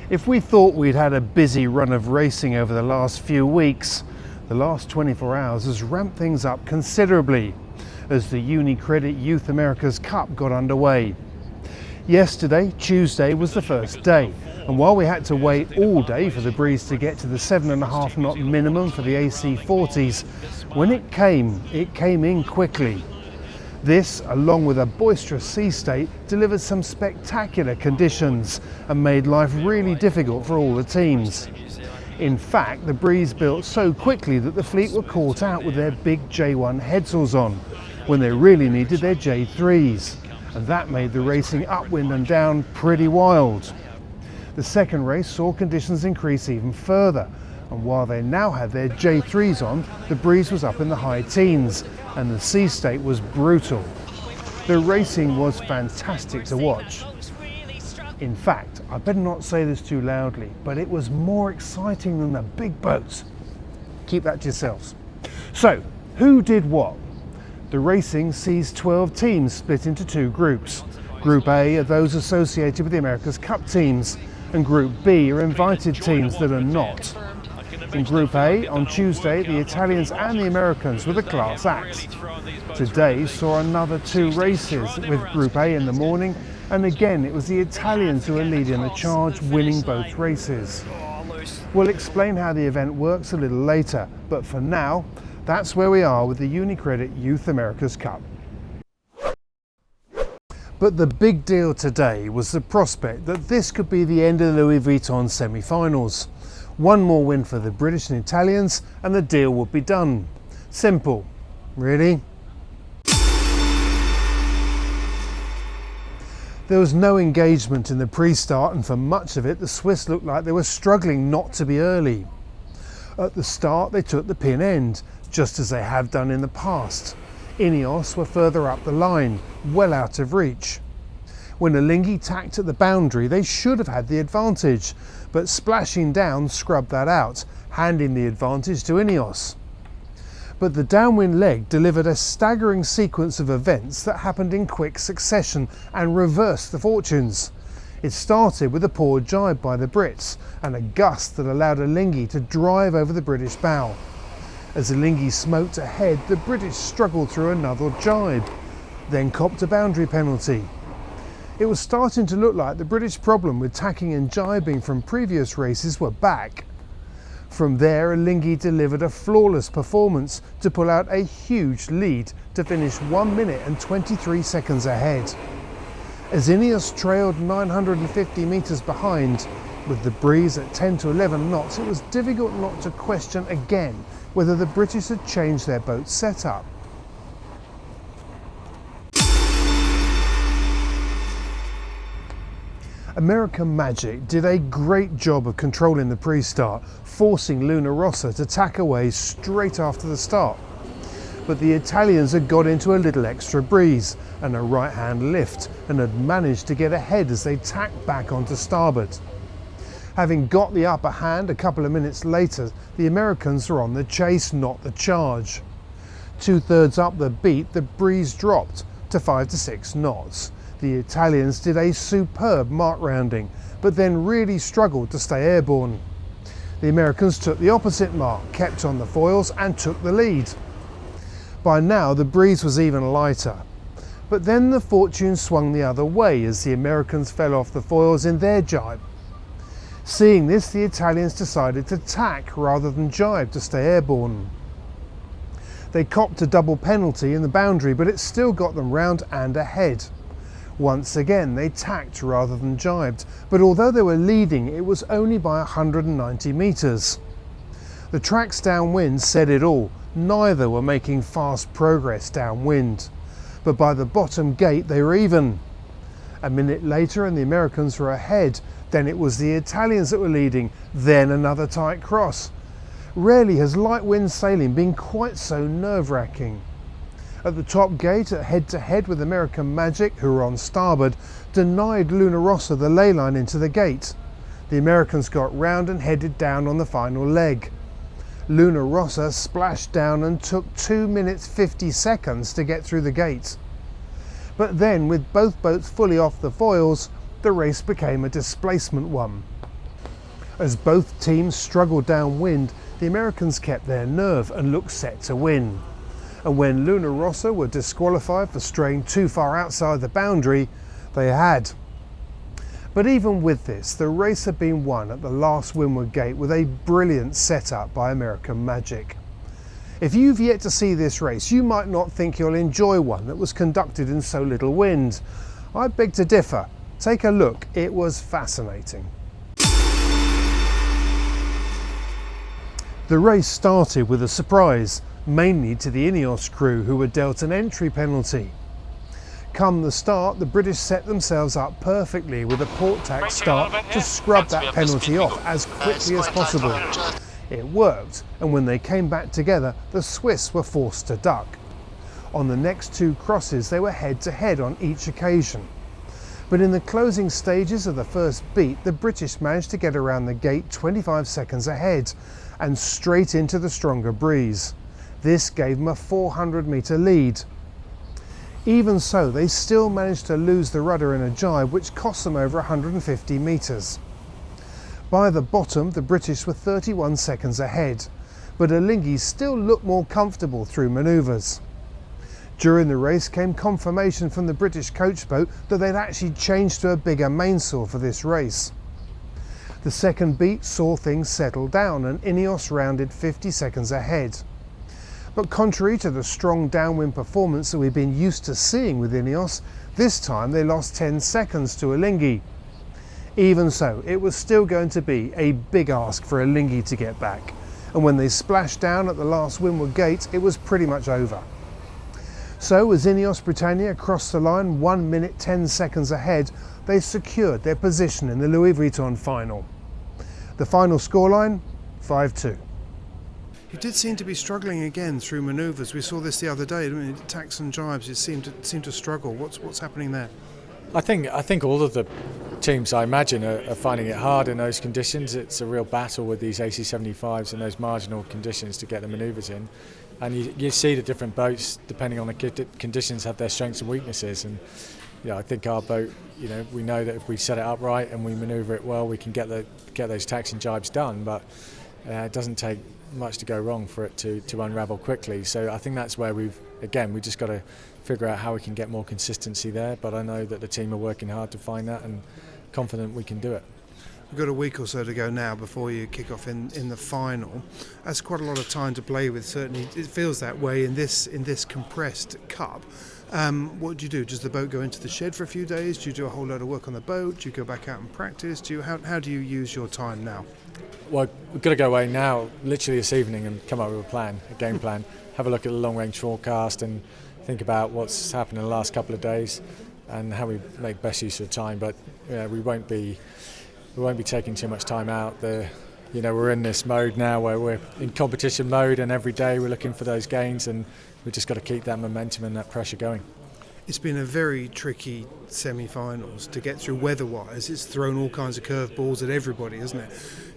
If we thought we'd had a busy run of racing over the last few weeks, the last 24 hours has ramped things up considerably as the Unicredit Youth America's Cup got underway. Yesterday, Tuesday, was the first day, and while we had to wait all day for the breeze to get to the 7.5 knot minimum for the AC40s, when it came in quickly. This, along with a boisterous sea state, delivered some spectacular conditions and made life really difficult for all the teams. In fact, the breeze built so quickly that the fleet were caught out with their big J1 headsails on, when they really needed their J3s, and that made the racing upwind and down pretty wild. The second race saw conditions increase even further, and while they now had their J3s on, the breeze was up in the high teens and the sea state was brutal. The racing was fantastic to watch. In fact, I better not say this too loudly, but it was more exciting than the big boats. Keep that to yourselves. So, who did what? The racing sees 12 teams split into two groups. Group A are those associated with the America's Cup teams, and Group B are invited teams that are not. In Group A, on Tuesday, the Italians and the Americans were the class acts. Today saw another two races, with Group A in the morning, and again it was the Italians who are leading the charge, winning both races. We'll explain how the event works a little later, but for now, that's where we are with the Unicredit Youth America's Cup. But the big deal today was the prospect that this could be the end of the Louis Vuitton Semi Finals. One more win for the British and Italians and the deal would be done. Simple, really. There was no engagement in the pre-start, and for much of it the Swiss looked like they were struggling not to be early. At the start they took the pin end, just as they have done in the past. Ineos were further up the line, well out of reach. When Alinghi tacked at the boundary, they should have had the advantage, but splashing down scrubbed that out, handing the advantage to Ineos. But the downwind leg delivered a staggering sequence of events that happened in quick succession and reversed the fortunes. It started with a poor jibe by the Brits and a gust that allowed Alinghi to drive over the British bow. As Alinghi smoked ahead, the British struggled through another jibe, then copped a boundary penalty. It was starting to look like the British problem with tacking and jibing from previous races were back. From there, Alinghi delivered a flawless performance to pull out a huge lead to finish 1 minute and 23 seconds ahead. As Ineos trailed 950 metres behind, with the breeze at 10 to 11 knots, it was difficult not to question again whether the British had changed their boat setup. American Magic did a great job of controlling the pre-start, forcing Luna Rossa to tack away straight after the start. But the Italians had got into a little extra breeze and a right-hand lift and had managed to get ahead as they tacked back onto starboard. Having got the upper hand a couple of minutes later, the Americans were on the chase, not the charge. 2/3 up the beat, the breeze dropped to 5 to 6 knots. The Italians did a superb mark rounding, but then really struggled to stay airborne. The Americans took the opposite mark, kept on the foils and took the lead. By now the breeze was even lighter, but then the fortune swung the other way as the Americans fell off the foils in their jibe. Seeing this, the Italians decided to tack rather than jibe to stay airborne. They copped a double penalty in the boundary, but it still got them round and ahead. Once again they tacked rather than jibed, but although they were leading, it was only by 190 metres. The tracks downwind said it all. Neither were making fast progress downwind, but by the bottom gate they were even. A minute later and the Americans were ahead. Then it was the Italians that were leading, then another tight cross. Rarely has light wind sailing been quite so nerve-wracking. At the top gate, at head-to-head with American Magic, who were on starboard, denied Luna Rossa the ley line into the gate. The Americans got round and headed down on the final leg. Luna Rossa splashed down and took 2 minutes 50 seconds to get through the gate. But then, with both boats fully off the foils, the race became a displacement one. As both teams struggled downwind, the Americans kept their nerve and looked set to win. And when Luna Rossa were disqualified for straying too far outside the boundary, they had. But even with this, the race had been won at the last windward gate with a brilliant setup by American Magic. If you've yet to see this race, you might not think you'll enjoy one that was conducted in so little wind. I beg to differ. Take a look, it was fascinating. The race started with a surprise, mainly to the Ineos crew, who were dealt an entry penalty. Come the start, the British set themselves up perfectly with a port tack start to scrub that penalty off as quickly as possible. It worked, and when they came back together, the Swiss were forced to duck. On the next two crosses, they were head-to-head on each occasion. But in the closing stages of the first beat, the British managed to get around the gate 25 seconds ahead and straight into the stronger breeze. This gave them a 400-metre lead. Even so, they still managed to lose the rudder in a jibe, which cost them over 150 metres. By the bottom, the British were 31 seconds ahead, but Alinghi still looked more comfortable through manoeuvres. During the race came confirmation from the British coach boat that they'd actually changed to a bigger mainsail for this race. The second beat saw things settle down and Ineos rounded 50 seconds ahead. But contrary to the strong downwind performance that we've been used to seeing with Ineos, this time they lost 10 seconds to Alinghi. Even so, it was still going to be a big ask for Alinghi to get back, and when they splashed down at the last windward gate, it was pretty much over. So as Ineos Britannia crossed the line 1 minute 10 seconds ahead, they secured their position in the Louis Vuitton final. The final scoreline, 5-2. He did seem to be struggling again through manoeuvres. We saw this the other day, didn't we? Tacks and jibes, it seemed to struggle. What's happening there? I think all of the teams, I imagine, are finding it hard in those conditions. It's a real battle with these AC75s and those marginal conditions to get the manoeuvres in. And you see the different boats, depending on the conditions, have their strengths and weaknesses. And I think our boat, we know that if we set it up right and we manoeuvre it well, we can get those tacks and jibes done. But it doesn't take much to go wrong for it to unravel quickly. So I think that's where we just got to figure out how we can get more consistency there. But I know that the team are working hard to find that, and confident we can do it. We've got a week or so to go now before you kick off in the final. That's quite a lot of time to play with. Certainly, it feels that way in this compressed cup. What do you do? Does the boat go into the shed for a few days? Do you do a whole load of work on the boat? Do you go back out and practice? How do you use your time now? Well, we've got to go away now, literally this evening, and come up with a game plan. Have a look at the long-range forecast and think about what's happened in the last couple of days and how we make best use of the time. But we won't be taking too much time out. We're in this mode now where we're in competition mode, and every day we're looking for those gains, and we've just got to keep that momentum and that pressure going. It's been a very tricky semi-finals to get through weather-wise. It's thrown all kinds of curveballs at everybody, hasn't it?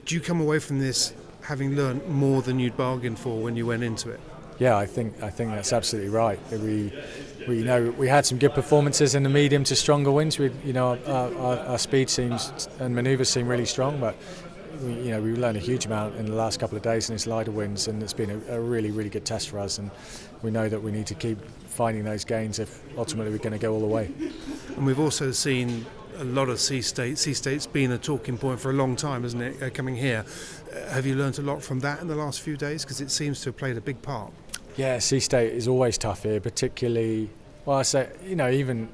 Do you come away from this having learned more than you'd bargained for when you went into it? Yeah, I think that's absolutely right. We had some good performances in the medium to stronger winds. Our speed seems and manoeuvres seem really strong, but we learned a huge amount in the last couple of days in this lighter winds, and it's been a really, really good test for us. And we know that we need to keep finding those gains if ultimately we're going to go all the way. And we've also seen a lot of sea states. Sea states been a talking point for a long time, hasn't it? Coming here, have you learnt a lot from that in the last few days? Because it seems to have played a big part. Yeah, sea state is always tough here, particularly. Well, I say even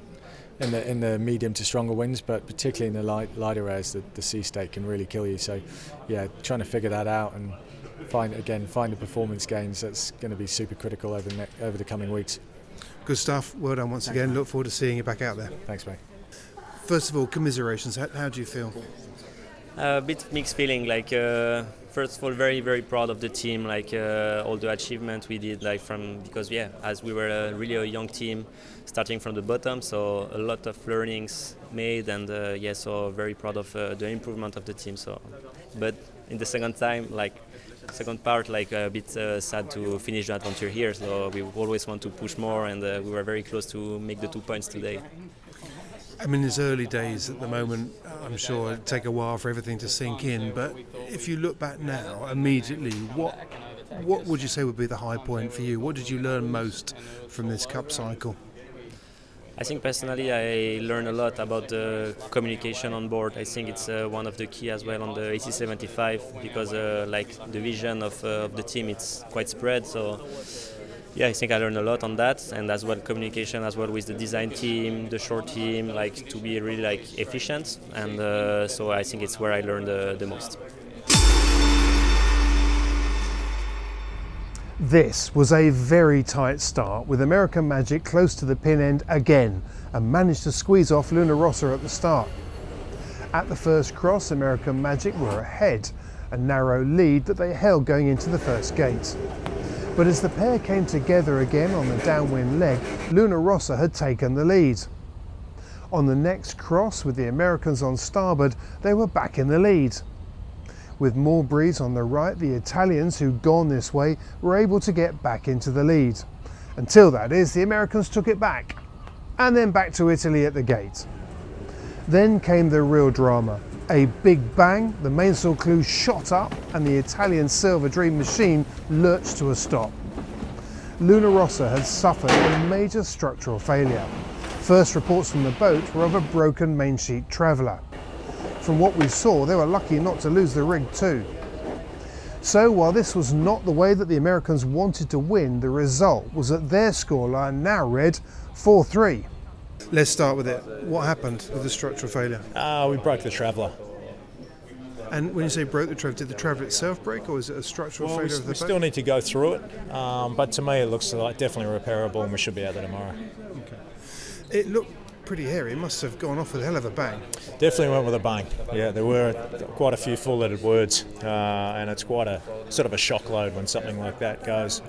in the medium to stronger winds, but particularly in the lighter airs, the sea state can really kill you. So, yeah, trying to figure that out and find the performance gains. That's going to be super critical over the coming weeks. Good stuff. Well done once again. Look forward to seeing you back out there. Thanks, mate. First of all, commiserations. How do you feel? A bit mixed feeling. First of all, very, very proud of the team. All the achievements we did. Because as we were really a young team, starting from the bottom. So a lot of learnings made, and so very proud of the improvement of the team. So, but in the second part, a bit sad to finish the adventure here. So we always want to push more, and we were very close to make the 2 points today. I mean, it's early days at the moment. I'm sure it'll take a while for everything to sink in. But if you look back now, immediately, what would you say would be the high point for you? What did you learn most from this cup cycle? I think personally I learned a lot about the communication on board. I think it's one of the key as well on the AC75 because like the vision of the team it's quite spread. So yeah, I think I learned a lot on that, and as well communication as well with the design team, the short team, like to be really like efficient. And so I think it's where I learned the most. This was a very tight start with American Magic close to the pin end again and managed to squeeze off Luna Rossa at the start. At the first cross, American Magic were ahead, a narrow lead that they held going into the first gate. But as the pair came together again on the downwind leg, Luna Rossa had taken the lead. On the next cross, with the Americans on starboard, they were back in the lead. With more breeze on the right, the Italians, who'd gone this way, were able to get back into the lead. Until, that is, the Americans took it back. And then back to Italy at the gate. Then came the real drama. A big bang, the mainsail clew shot up, and the Italian Silver Dream machine lurched to a stop. Luna Rossa had suffered a major structural failure. First reports from the boat were of a broken mainsheet traveller. From what we saw, they were lucky not to lose the rig too. So while this was not the way that the Americans wanted to win, the result was that their scoreline now read 4-3. Let's start with it. What happened with the structural failure? We broke the traveller. And when you say broke the traveller, did the traveller itself break, or is it a structural failure of the boat? We still need to go through it, but to me it looks like definitely repairable and we should be out there tomorrow. Okay. It looked pretty hairy. It must have gone off with a hell of a bang. Definitely went with a bang. Yeah, there were quite a few four-lettered words, and it's quite a sort of a shock load when something like that goes.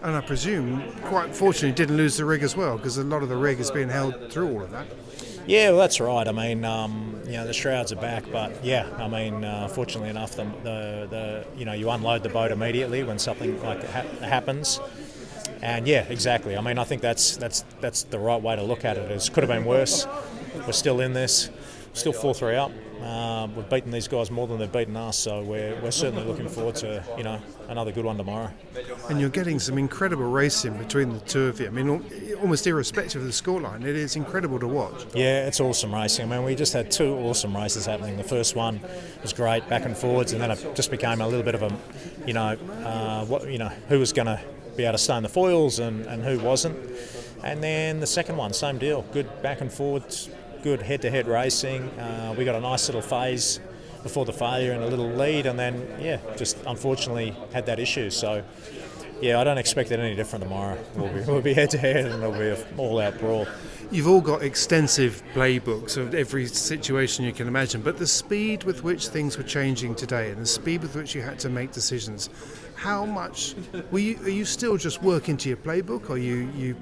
And I presume, quite fortunately, didn't lose the rig as well, because a lot of the rig has been held through all of that. Yeah, well, that's right. I mean, the shrouds are back, but yeah, I mean, fortunately enough, you unload the boat immediately when something like happens. And yeah, exactly. I mean, I think that's the right way to look at it. It could have been worse. We're still in this, still 4-3 up. We've beaten these guys more than they've beaten us, so we're certainly looking forward to another good one tomorrow. And you're getting some incredible racing between the two of you. I mean, almost irrespective of the scoreline, it is incredible to watch. Yeah, it's awesome racing. I mean, we just had two awesome races happening. The first one was great, back and forwards, and then it just became a little bit of a, who was going to be able to stay in the foils and who wasn't. And then the second one, same deal. Good back and forwards, good head-to-head racing. We got a nice little phase before the failure and a little lead, and then, just unfortunately had that issue. So, I don't expect it any different tomorrow. We'll be head-to-head and it'll be an all-out brawl. You've all got extensive playbooks of every situation you can imagine, but the speed with which things were changing today and the speed with which you had to make decisions, how much are you still just working to your playbook, or you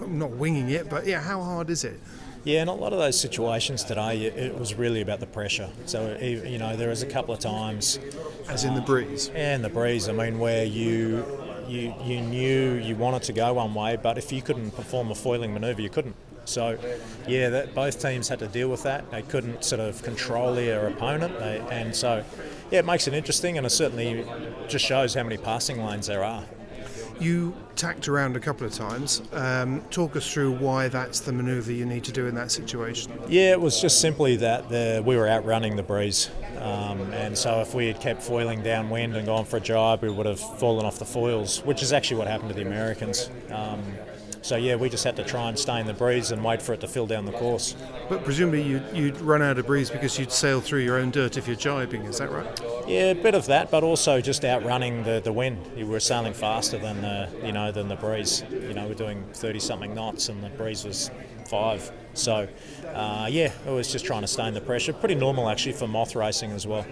not winging it, but how hard is it? Yeah, in a lot of those situations today, it was really about the pressure. So, there was a couple of times, as in the breeze. And the breeze. I mean, where you knew you wanted to go one way, but if you couldn't perform a foiling manoeuvre, you couldn't. So, both teams had to deal with that. They couldn't sort of control their opponent, and so, it makes it interesting, and it certainly just shows how many passing lanes there are. You tacked around a couple of times. Talk us through why that's the manoeuvre you need to do in that situation. Yeah, it was just simply that we were outrunning the breeze. And so if we had kept foiling downwind and gone for a jibe, we would have fallen off the foils, which is actually what happened to the Americans. We just had to try and stay in the breeze and wait for it to fill down the course. But presumably you'd run out of breeze because you'd sail through your own dirt if you're jibing, is that right? Yeah, a bit of that, but also just outrunning the wind. You were sailing faster than the breeze. We're doing 30-something knots and the breeze was 5. So, it was just trying to stay in the pressure. Pretty normal actually for moth racing as well.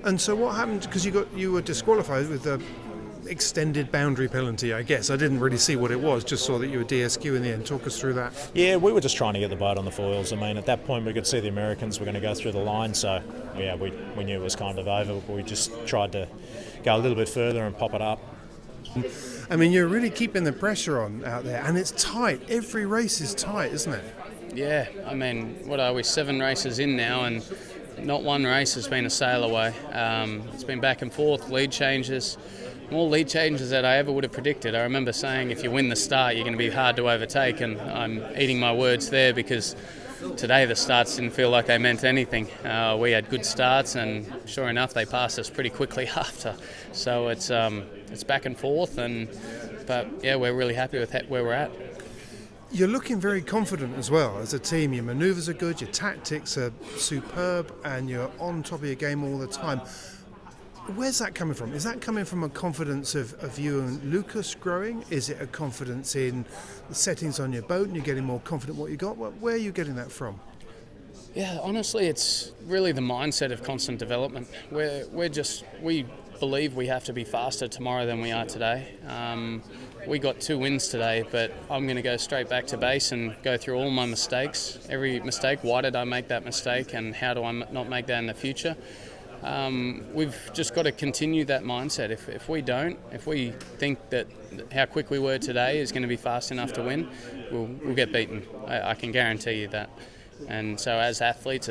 And so what happened? Because you were disqualified with the extended boundary penalty, I guess. I didn't really see what it was, just saw that you were DSQ in the end. Talk us through that. Yeah, we were just trying to get the boat on the foils. I mean, at that point we could see the Americans were going to go through the line, so we knew it was kind of over, but we just tried to go a little bit further and pop it up. I mean, you're really keeping the pressure on out there, and it's tight. Every race is tight, isn't it? Yeah, I mean, what are we, 7 races in now, and not one race has been a sail away. It's been back and forth, lead changes, more lead changes than I ever would have predicted. I remember saying if you win the start, you're going to be hard to overtake, and I'm eating my words there because today the starts didn't feel like they meant anything. We had good starts, and sure enough, they passed us pretty quickly after. So it's back and forth, but yeah, we're really happy with where we're at. You're looking very confident as well as a team. Your manoeuvres are good, your tactics are superb, and you're on top of your game all the time. Where's that coming from? Is that coming from a confidence of you and Lucas growing? Is it a confidence in the settings on your boat and you're getting more confident what you got? Where are you getting that from? Yeah, honestly, it's really the mindset of constant development. We believe we have to be faster tomorrow than we are today. We got 2 wins today, but I'm going to go straight back to base and go through all my mistakes. Every mistake, why did I make that mistake, and how do I not make that in the future? We've just got to continue that mindset. If we think that how quick we were today is going to be fast enough to win, we'll get beaten. I can guarantee you that. And so as athletes,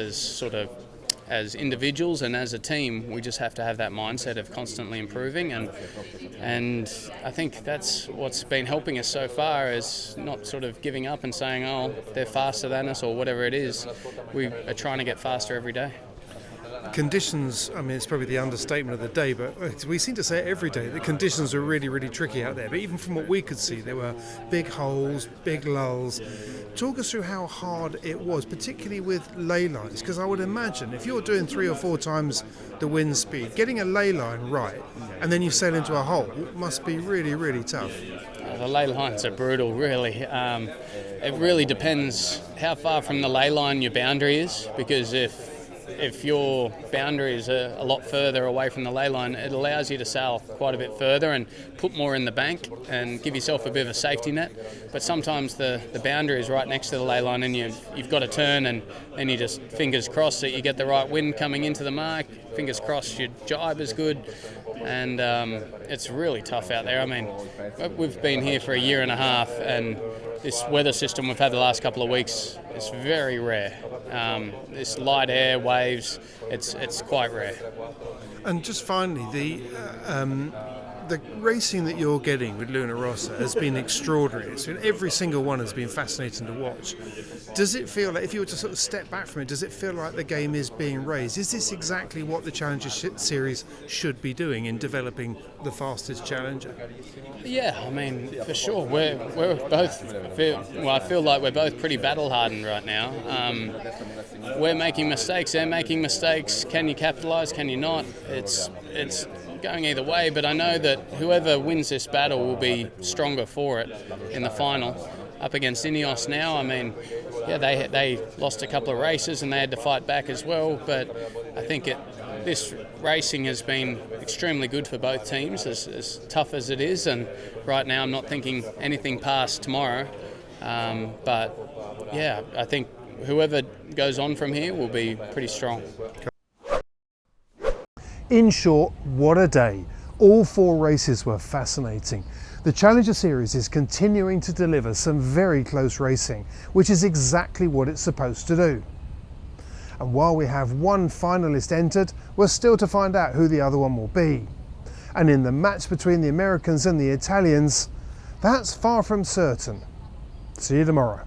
as individuals and as a team, we just have to have that mindset of constantly improving, and I think that's what's been helping us so far, is not sort of giving up and saying, oh, they're faster than us or whatever it is. We are trying to get faster every day. Conditions, I mean, it's probably the understatement of the day, but we seem to say it every day. The conditions are really, really tricky out there. But even from what we could see, there were big holes, big lulls. Talk us through how hard it was, particularly with ley lines, because I would imagine if you're doing 3 or 4 times the wind speed, getting a ley line right, and then you sail into a hole must be really, really tough. The ley lines are brutal, really. It really depends how far from the ley line your boundary is, because if your boundary is a lot further away from the ley line, it allows you to sail quite a bit further and put more in the bank and give yourself a bit of a safety net. But sometimes the boundary is right next to the ley line, and you've got to turn, and then you just fingers crossed that you get the right wind coming into the mark, fingers crossed your jibe is good, and it's really tough out there. I mean, we've been here for a year and a half, and this weather system we've had the last couple of weeks is very rare. This light air, waves, it's quite rare. And just finally, the racing that you're getting with Luna Rossa has been extraordinary. Every single one has been fascinating to watch. Does it feel like, if you were to sort of step back from it, does it feel like the game is being raised? Is this exactly what the Challenger Series should be doing in developing the fastest challenger? Yeah, I mean, for sure. We're both. I feel like we're both pretty battle hardened right now. We're making mistakes. They're making mistakes. Can you capitalise? Can you not? It's going either way. But I know that whoever wins this battle will be stronger for it in the final. Up against Ineos now, I mean, yeah, they lost a couple of races and they had to fight back as well. But I think this racing has been extremely good for both teams, as tough as it is. And right now, I'm not thinking anything past tomorrow. But yeah, I think whoever goes on from here will be pretty strong. In short, what a day. All 4 races were fascinating. The Challenger Series is continuing to deliver some very close racing, which is exactly what it's supposed to do. And while we have 1 finalist entered, we're still to find out who the other one will be. And in the match between the Americans and the Italians, that's far from certain. See you tomorrow.